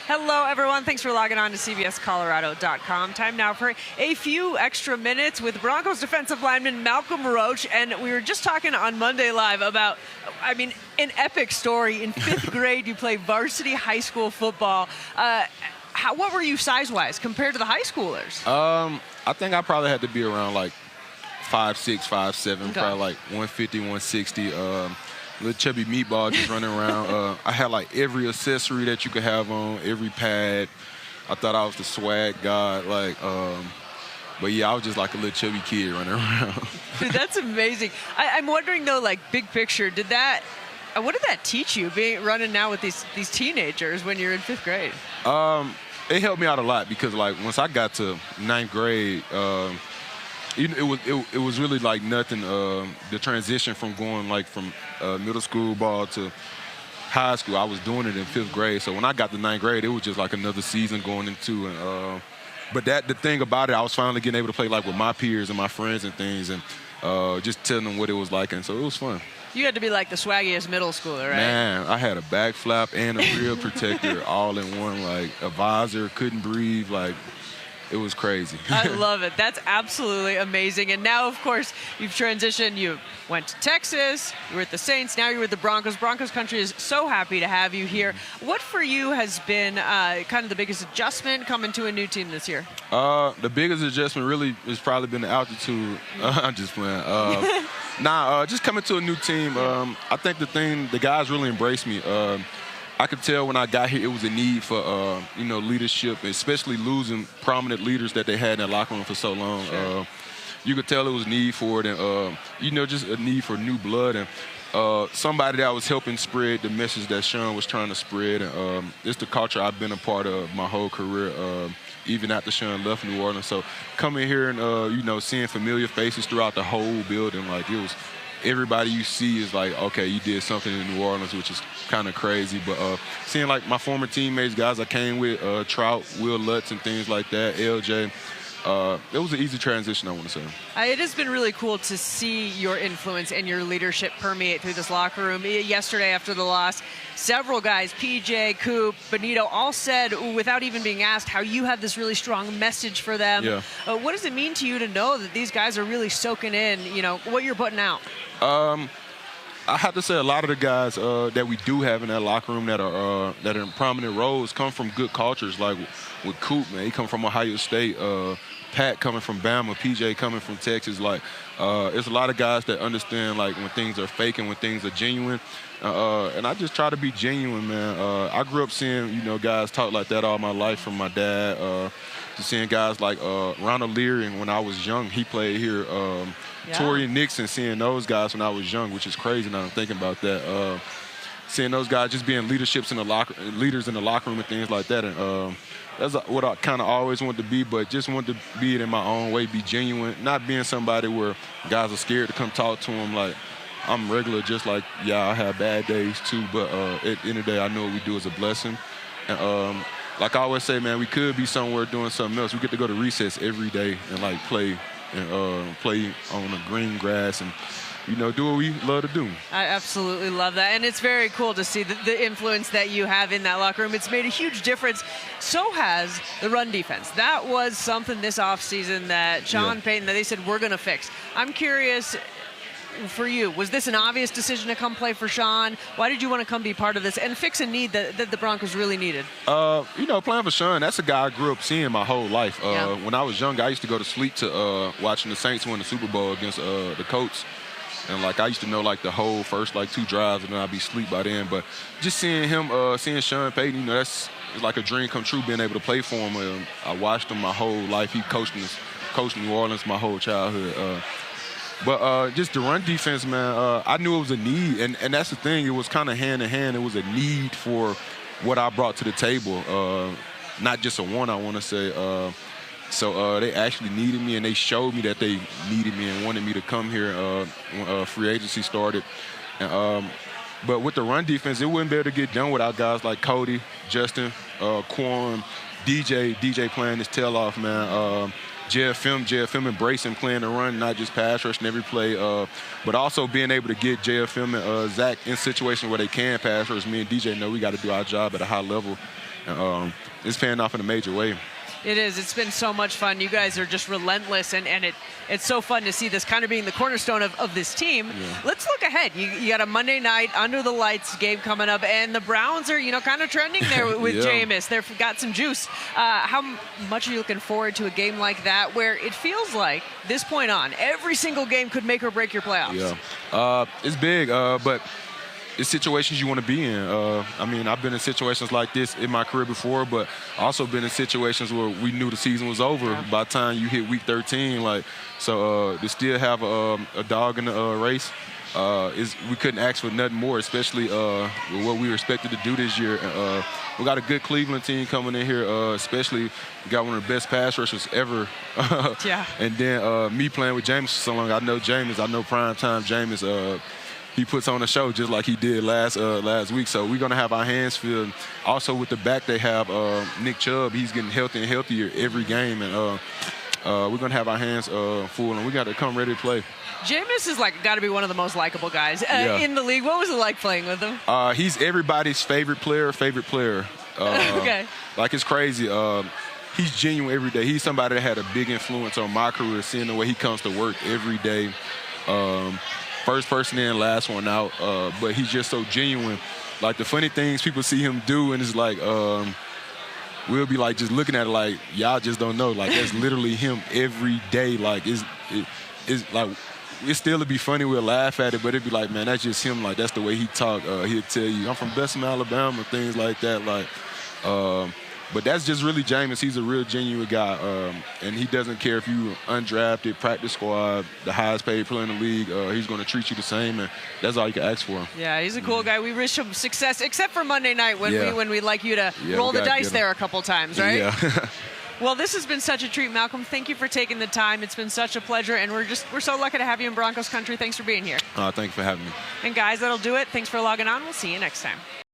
Hello, everyone. Thanks for logging on to CBSColorado.com. Time now for a few extra minutes with Broncos defensive lineman Malcolm Roach. And we were just talking on Monday Live about, an epic story. In fifth grade, you play varsity high school football. What were you size-wise compared to the high schoolers? I think I probably had to be around like 5'6", 5'7", Okay. probably like 150, 160. Little chubby meatball just running around. I had like every accessory that you could have on, every pad. I thought I was the swag god. But yeah, I was just like a little chubby kid running around. Dude, that's amazing. I'm wondering though, like big picture, what did that teach you, running now with these teenagers when you're in fifth grade? It helped me out a lot because like once I got to ninth grade, it was really like nothing. The transition from going like from middle school ball to high school, I was doing it in fifth grade. So when I got to ninth grade, it was just like another season going into. But the thing about it, I was finally getting able to play like with my peers and my friends and things, and just telling them what it was like, and so it was fun. You had to be like the swaggiest middle schooler, right? Man, I had a back flap and a rear protector all in one, like a visor, couldn't breathe, like. It was crazy. I love it. That's absolutely amazing. And now, of course, you've transitioned. You went to Texas. You were at the Saints. Now you're with the Broncos. Broncos country is so happy to have you here. What for you has been kind of the biggest adjustment coming to a new team this year? The biggest adjustment really has probably been the altitude. I'm just playing. Just coming to a new team. I think the guys really embraced me. I could tell when I got here it was a need for, leadership, especially losing prominent leaders that they had in that locker room for so long. Sure. You could tell it was a need for it and, just a need for new blood and somebody that was helping spread the message that Sean was trying to spread. And it's the culture I've been a part of my whole career, even after Sean left New Orleans. So coming here and, seeing familiar faces throughout the whole building, like it was – everybody you see is like, okay, you did something in New Orleans, which is kind of crazy. But seeing like my former teammates, guys I came with, Trout, Will Lutz, and things like that, LJ, it was an easy transition, I want to say. It has been really cool to see your influence and your leadership permeate through this locker room. Yesterday after the loss, several guys, PJ, Coop, Benito, all said, without even being asked, how you have this really strong message for them. Yeah. What does it mean to you to know that these guys are really soaking in, what you're putting out? I have to say a lot of the guys that we do have in that locker room that are in prominent roles come from good cultures. Like with Coop, man, he come from Ohio State. Pat coming from Bama, PJ coming from Texas. Like, there's a lot of guys that understand like when things are fake and when things are genuine. And I just try to be genuine, man. I grew up seeing guys talk like that all my life from my dad. To seeing guys like Ronald Leary, and when I was young, he played here. Torrey Nixon, seeing those guys when I was young, which is crazy now I'm thinking about that. Seeing those guys just being leaders in the locker room and things like that. And that's what I kind of always wanted to be, but just wanted to be it in my own way, be genuine, not being somebody where guys are scared to come talk to them. Like, I'm regular, just like, I have bad days too, but at the end of the day, I know what we do is a blessing. And like I always say, man, we could be somewhere doing something else. We get to go to recess every day and like play on the green grass and do what we love to do. I absolutely love that. And it's very cool to see the influence that you have in that locker room. It's made a huge difference. So has the run defense. That was something this offseason that Sean Payton, that they said, we're going to fix. I'm curious, for you, was this an obvious decision to come play for Sean? Why did you want to come be part of this and fix a need that the Broncos really needed? Playing for Sean, that's a guy I grew up seeing my whole life. When I was young, I used to go to sleep to watching the Saints win the Super Bowl against the Colts. And, like, I used to know, like, the whole first, like, 2 drives, and then I'd be asleep by then. But just seeing him, seeing Sean Payton, it's like a dream come true being able to play for him. I watched him my whole life. He coached New Orleans my whole childhood. But just the run defense, man, I knew it was a need. And that's the thing. It was kind of hand-in-hand. It was a need for what I brought to the table. Not just a one, I want to say. So they actually needed me, and they showed me that they needed me and wanted me to come here when free agency started. But with the run defense, it wouldn't be able to get done without guys like Cody, Justin, Quan, DJ playing his tail off, man. JFM embracing playing the run, not just pass rushing every play, but also being able to get JFM and Zach in situations where they can pass rush. Me and DJ know we got to do our job at a high level. It's paying off in a major way. It is. It's been so much fun. You guys are just relentless, and it's so fun to see this kind of being the cornerstone of this team. Yeah. Let's look ahead. You got a Monday night under the lights game coming up, and the Browns are kind of trending there with Jameis. They've got some juice. How much are you looking forward to a game like that, where it feels like this point on every single game could make or break your playoffs? Yeah, it's big, but it's situations you want to be in. I mean, I've been in situations like this in my career before, but also been in situations where we knew the season was over by the time you hit week 13. To still have a dog in the race, we couldn't ask for nothing more, especially with what we were expected to do this year. We got a good Cleveland team coming in here, especially we got one of the best pass rushers ever. And then me playing with Jameis for so long, I know Jameis. I know prime time Jameis. He puts on a show just like he did last week. So we're going to have our hands filled. Also with the back they have, Nick Chubb, he's getting healthier and healthier every game. And we're going to have our hands full, and we got to come ready to play. Jameis is got to be one of the most likable guys in the league. What was it like playing with him? He's everybody's favorite player. Okay. It's crazy. He's genuine every day. He's somebody that had a big influence on my career, seeing the way he comes to work every day. First person in, last one out, but he's just so genuine. The funny things people see him do, and it's we'll be just looking at it y'all just don't know. That's literally him every day. It's still to be funny, we'll laugh at it, but it'd be man, that's just him. That's the way he talk. He'll tell you, I'm from Bessemer, Alabama, things like that. But that's just really Jameis. He's a real genuine guy, and he doesn't care if you undrafted, practice squad, the highest paid player in the league. He's going to treat you the same, and that's all you can ask for. Yeah, he's a cool guy. We wish him success, except for Monday night when we'd like you to roll the dice there a couple times, right? Yeah. Well, this has been such a treat, Malcolm. Thank you for taking the time. It's been such a pleasure, and we're so lucky to have you in Broncos country. Thanks for being here. Thank you for having me. And guys, that'll do it. Thanks for logging on. We'll see you next time.